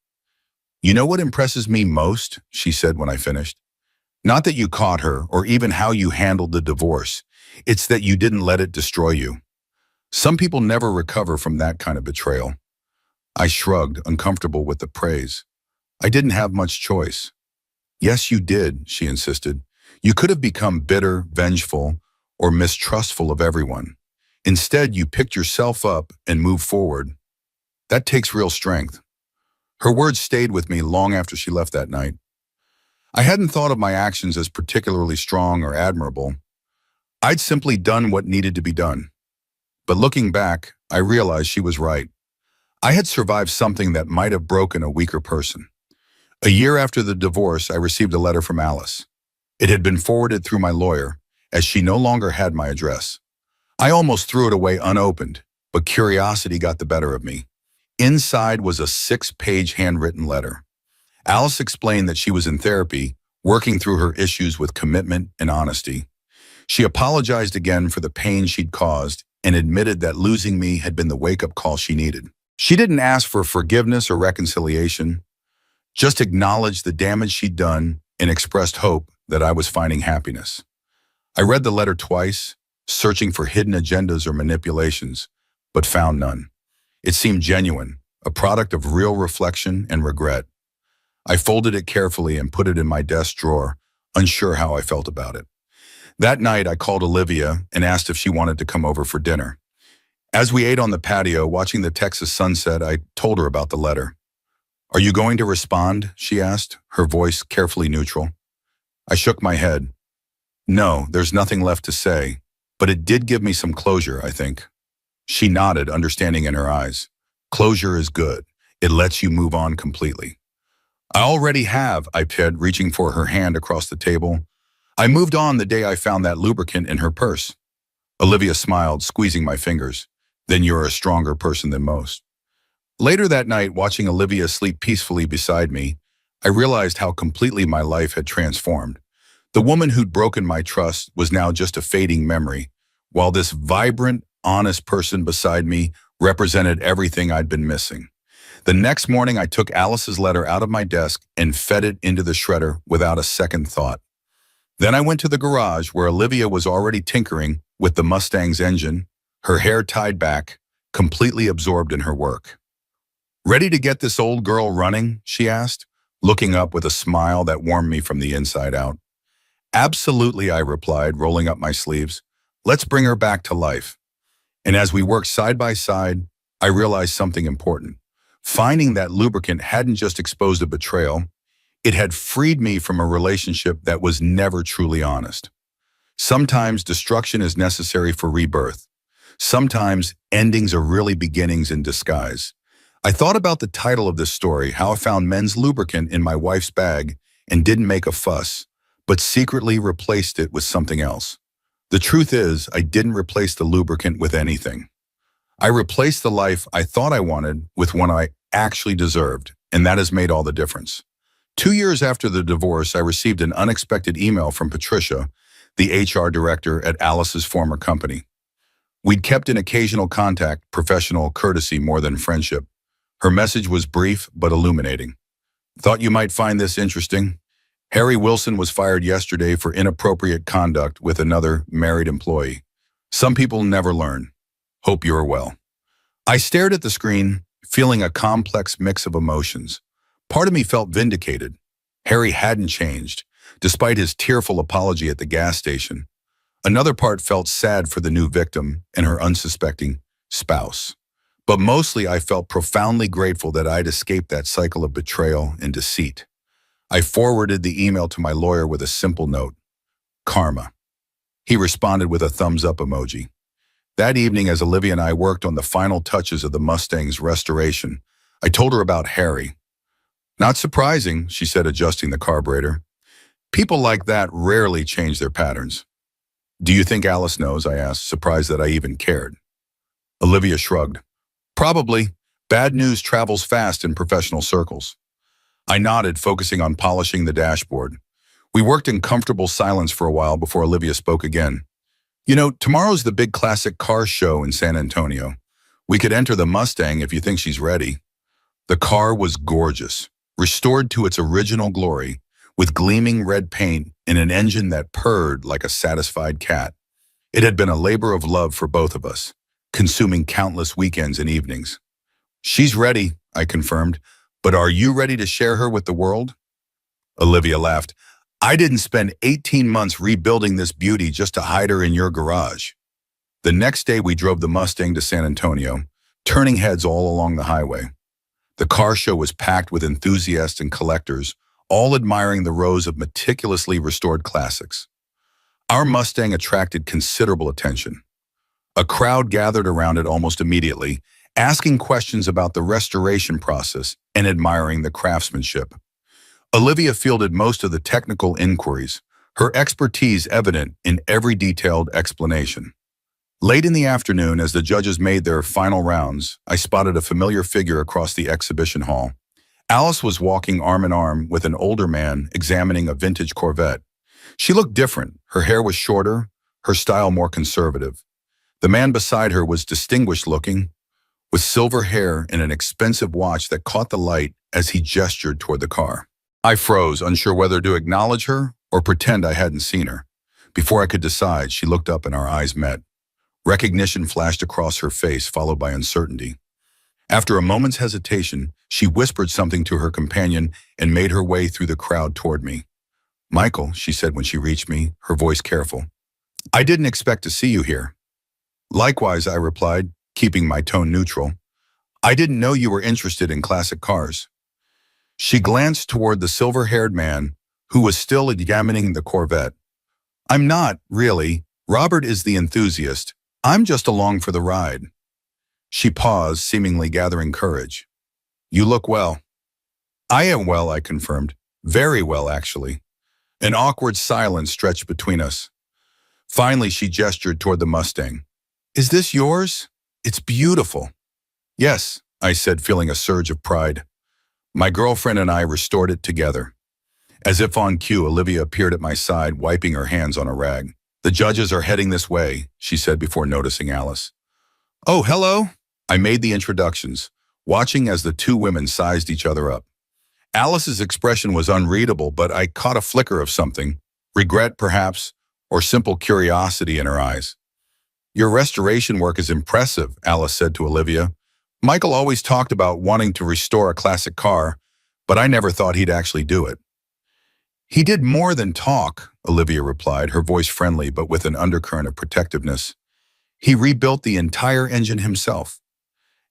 "You know what impresses me most?" she said when I finished. "Not that you caught her or even how you handled the divorce. It's that you didn't let it destroy you. Some people never recover from that kind of betrayal." I shrugged, uncomfortable with the praise. "I didn't have much choice." "Yes, you did," she insisted. "You could have become bitter, vengeful, or mistrustful of everyone. Instead, you picked yourself up and moved forward. That takes real strength." Her words stayed with me long after she left that night. I hadn't thought of my actions as particularly strong or admirable. I'd simply done what needed to be done. But looking back, I realized she was right. I had survived something that might have broken a weaker person. A year after the divorce, I received a letter from Alice. It had been forwarded through my lawyer, as she no longer had my address. I almost threw it away unopened, but curiosity got the better of me. Inside was a 6-page handwritten letter. Alice explained that she was in therapy, working through her issues with commitment and honesty. She apologized again for the pain she'd caused and admitted that losing me had been the wake-up call she needed. She didn't ask for forgiveness or reconciliation, just acknowledged the damage she'd done and expressed hope that I was finding happiness. I read the letter twice, searching for hidden agendas or manipulations, but found none. It seemed genuine, a product of real reflection and regret. I folded it carefully and put it in my desk drawer, unsure how I felt about it. That night, I called Olivia and asked if she wanted to come over for dinner. As we ate on the patio, watching the Texas sunset, I told her about the letter. "Are you going to respond?" she asked, her voice carefully neutral. I shook my head. No, there's nothing left to say, but it did give me some closure, I think. She nodded, understanding in her eyes. Closure is good. It lets you move on completely. I already have, I said, reaching for her hand across the table. I moved on the day I found that lubricant in her purse. Olivia smiled, squeezing my fingers. Then you're a stronger person than most. Later that night, watching Olivia sleep peacefully beside me, I realized how completely my life had transformed. The woman who'd broken my trust was now just a fading memory, while this vibrant, honest person beside me represented everything I'd been missing. The next morning, I took Alice's letter out of my desk and fed it into the shredder without a second thought. Then I went to the garage where Olivia was already tinkering with the Mustang's engine, her hair tied back, completely absorbed in her work. Ready to get this old girl running? She asked, looking up with a smile that warmed me from the inside out. Absolutely, I replied, rolling up my sleeves. Let's bring her back to life. And as we worked side by side, I realized something important. Finding that lubricant hadn't just exposed a betrayal, it had freed me from a relationship that was never truly honest. Sometimes destruction is necessary for rebirth. Sometimes endings are really beginnings in disguise. I thought about the title of this story, how I found men's lubricant in my wife's bag and didn't make a fuss, but secretly replaced it with something else. The truth is, I didn't replace the lubricant with anything. I replaced the life I thought I wanted with one I actually deserved, and that has made all the difference. 2 years after the divorce, I received an unexpected email from Patricia, the HR director at Alice's former company. We'd kept in occasional contact, professional courtesy more than friendship. Her message was brief but illuminating. Thought you might find this interesting. Harry Wilson was fired yesterday for inappropriate conduct with another married employee. Some people never learn. Hope you're well. I stared at the screen, feeling a complex mix of emotions. Part of me felt vindicated. Harry hadn't changed, despite his tearful apology at the gas station. Another part felt sad for the new victim and her unsuspecting spouse. But mostly I felt profoundly grateful that I'd escaped that cycle of betrayal and deceit. I forwarded the email to my lawyer with a simple note. Karma. He responded with a thumbs up emoji. That evening, as Olivia and I worked on the final touches of the Mustang's restoration, I told her about Harry. Not surprising, she said, adjusting the carburetor. People like that rarely change their patterns. Do you think Alice knows? I asked, surprised that I even cared. Olivia shrugged. Probably. Bad news travels fast in professional circles. I nodded, focusing on polishing the dashboard. We worked in comfortable silence for a while before Olivia spoke again. You know, tomorrow's the big classic car show in San Antonio. We could enter the Mustang if you think she's ready. The car was gorgeous, restored to its original glory, with gleaming red paint and an engine that purred like a satisfied cat. It had been a labor of love for both of us, consuming countless weekends and evenings. She's ready, I confirmed, but are you ready to share her with the world? Olivia laughed. I didn't spend 18 months rebuilding this beauty just to hide her in your garage. The next day we drove the Mustang to San Antonio, turning heads all along the highway. The car show was packed with enthusiasts and collectors, all admiring the rows of meticulously restored classics. Our Mustang attracted considerable attention. A crowd gathered around it almost immediately, asking questions about the restoration process and admiring the craftsmanship. Olivia fielded most of the technical inquiries, her expertise evident in every detailed explanation. Late in the afternoon, as the judges made their final rounds, I spotted a familiar figure across the exhibition hall. Alice was walking arm in arm with an older man examining a vintage Corvette. She looked different. Her hair was shorter, her style more conservative. The man beside her was distinguished looking, with silver hair and an expensive watch that caught the light as he gestured toward the car. I froze, unsure whether to acknowledge her or pretend I hadn't seen her. Before I could decide, she looked up and our eyes met. Recognition flashed across her face, followed by uncertainty. After a moment's hesitation, she whispered something to her companion and made her way through the crowd toward me. Michael, she said when she reached me, her voice careful. I didn't expect to see you here. Likewise, I replied, keeping my tone neutral. I didn't know you were interested in classic cars. She glanced toward the silver-haired man, who was still examining the Corvette. I'm not, really. Robert is the enthusiast. I'm just along for the ride. She paused, seemingly gathering courage. You look well. I am well, I confirmed. Very well, actually. An awkward silence stretched between us. Finally, she gestured toward the Mustang. Is this yours? It's beautiful. Yes, I said, feeling a surge of pride. My girlfriend and I restored it together. As if on cue, Olivia appeared at my side, wiping her hands on a rag. The judges are heading this way, she said before noticing Alice. Oh, hello. I made the introductions, watching as the two women sized each other up. Alice's expression was unreadable, but I caught a flicker of something, regret perhaps, or simple curiosity in her eyes. Your restoration work is impressive, Alice said to Olivia. Michael always talked about wanting to restore a classic car, but I never thought he'd actually do it. He did more than talk, Olivia replied, her voice friendly but with an undercurrent of protectiveness. He rebuilt the entire engine himself.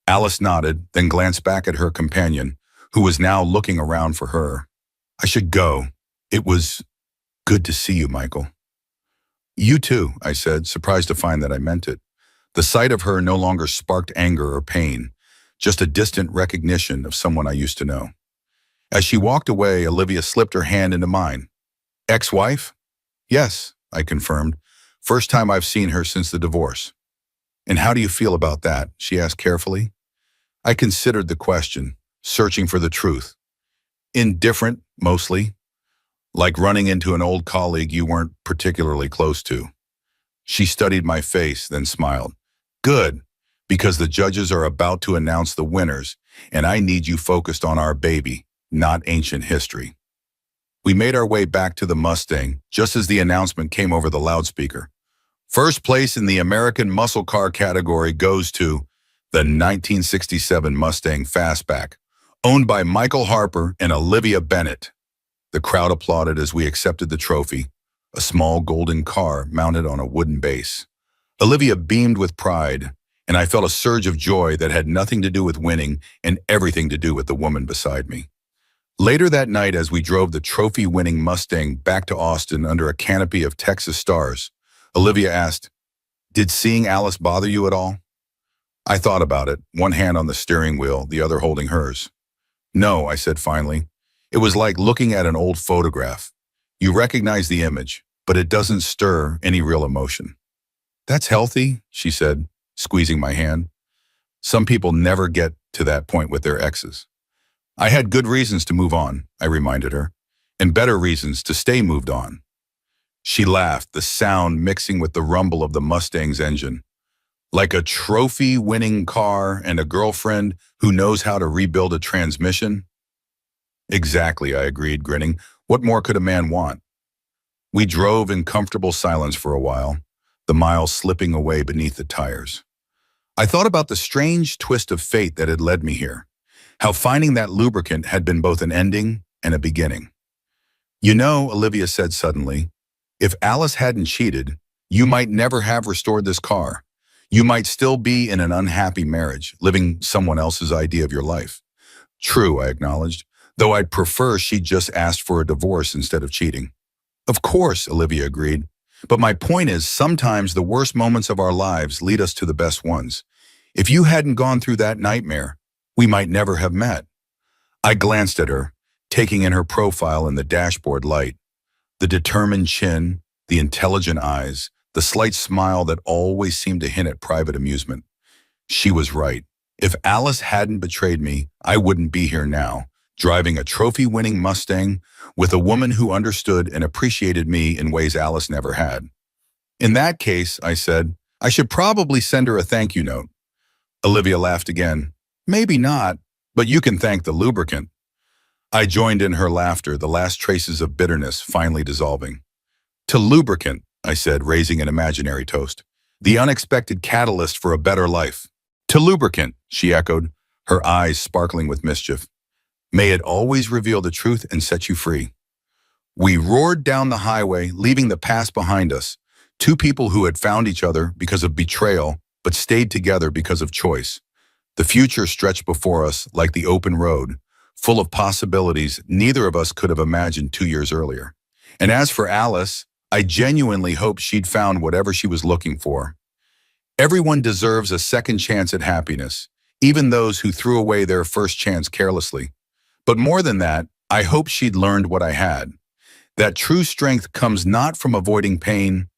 Alice nodded, then glanced back at her companion, who was now looking around for her. I should go. It was good to see you, Michael. You too, I said, surprised to find that I meant it. The sight of her no longer sparked anger or pain, just a distant recognition of someone I used to know. As she walked away, Olivia slipped her hand into mine. Ex-wife? Yes, I confirmed. First time I've seen her since the divorce. And how do you feel about that? She asked carefully. I considered the question, searching for the truth. Indifferent, mostly. Like running into an old colleague you weren't particularly close to. She studied my face, then smiled. Good, because the judges are about to announce the winners, and I need you focused on our baby, not ancient history. We made our way back to the Mustang, just as the announcement came over the loudspeaker. First place in the American muscle car category goes to the 1967 Mustang Fastback, owned by Michael Harper and Olivia Bennett. The crowd applauded as we accepted the trophy, a small golden car mounted on a wooden base. Olivia beamed with pride, and I felt a surge of joy that had nothing to do with winning and everything to do with the woman beside me. Later that night, as we drove the trophy-winning Mustang back to Austin under a canopy of Texas stars, Olivia asked, "Did seeing Alice bother you at all?" I thought about it, one hand on the steering wheel, the other holding hers. No, I said finally. It was like looking at an old photograph. You recognize the image, but it doesn't stir any real emotion. That's healthy, she said, squeezing my hand. Some people never get to that point with their exes. I had good reasons to move on, I reminded her, and better reasons to stay moved on. She laughed, the sound mixing with the rumble of the Mustang's engine. Like a trophy-winning car and a girlfriend who knows how to rebuild a transmission? Exactly, I agreed, grinning. What more could a man want? We drove in comfortable silence for a while, the miles slipping away beneath the tires. I thought about the strange twist of fate that had led me here, how finding that lubricant had been both an ending and a beginning. You know, Olivia said suddenly, if Alice hadn't cheated, you might never have restored this car. You might still be in an unhappy marriage, living someone else's idea of your life. True, I acknowledged, though I'd prefer she'd just asked for a divorce instead of cheating. Of course, Olivia agreed. But my point is, sometimes the worst moments of our lives lead us to the best ones. If you hadn't gone through that nightmare, we might never have met. I glanced at her, taking in her profile in the dashboard light. The determined chin, the intelligent eyes, the slight smile that always seemed to hint at private amusement. She was right. If Alice hadn't betrayed me, I wouldn't be here now, driving a trophy-winning Mustang with a woman who understood and appreciated me in ways Alice never had. In that case, I said, I should probably send her a thank you note. Olivia laughed again. Maybe not, but you can thank the lubricant. I joined in her laughter, the last traces of bitterness finally dissolving. To Lubricant, I said, raising an imaginary toast. The unexpected catalyst for a better life. To Lubricant, she echoed, her eyes sparkling with mischief. May it always reveal the truth and set you free. We roared down the highway, leaving the past behind us. Two people who had found each other because of betrayal, but stayed together because of choice. The future stretched before us like the open road, full of possibilities neither of us could have imagined 2 years earlier. And as for Alice, I genuinely hoped she'd found whatever she was looking for. Everyone deserves a second chance at happiness, even those who threw away their first chance carelessly. But more than that, I hoped she'd learned what I had. That true strength comes not from avoiding pain,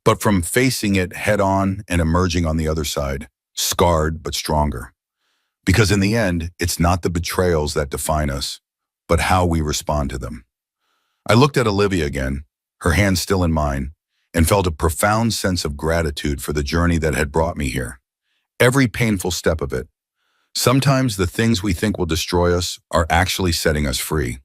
but from facing it head on and emerging on the other side, scarred but stronger. Because in the end, it's not the betrayals that define us, but how we respond to them. I looked at Olivia again, her hand still in mine, and felt a profound sense of gratitude for the journey that had brought me here. Every painful step of it. Sometimes the things we think will destroy us are actually setting us free.